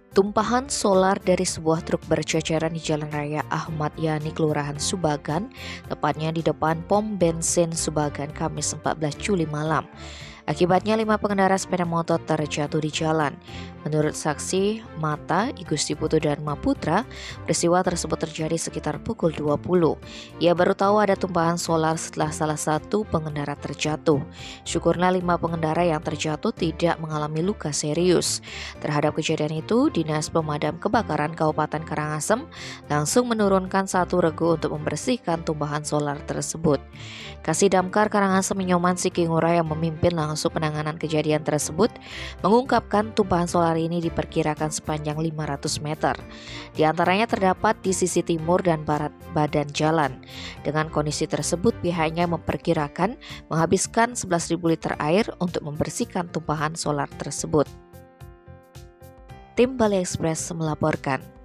Tumpahan solar dari sebuah truk berceceran di Jalan Raya Ahmad Yani, Kelurahan Subagan, tepatnya di depan pom bensin Subagan, Kamis 14 Juli malam. Akibatnya 5 pengendara sepeda motor terjatuh di jalan. Menurut saksi mata Igusti Putu Dharma Putra, peristiwa tersebut terjadi sekitar pukul 20. Ia baru tahu ada tumpahan solar setelah salah satu pengendara terjatuh. Syukurnya 5 pengendara yang terjatuh tidak mengalami luka serius. Terhadap kejadian itu, Dinas Pemadam Kebakaran Kabupaten Karangasem langsung menurunkan 1 regu untuk membersihkan tumpahan solar tersebut. Kasih Damkar Karangasem Nyoman Sikingura yang memimpin langsung penanganan kejadian tersebut mengungkapkan tumpahan solar ini diperkirakan sepanjang 500 meter. Di antaranya terdapat di sisi timur dan barat badan jalan. Dengan kondisi tersebut, pihaknya memperkirakan menghabiskan 11.000 liter air untuk membersihkan tumpahan solar tersebut. Tim Bali Express melaporkan.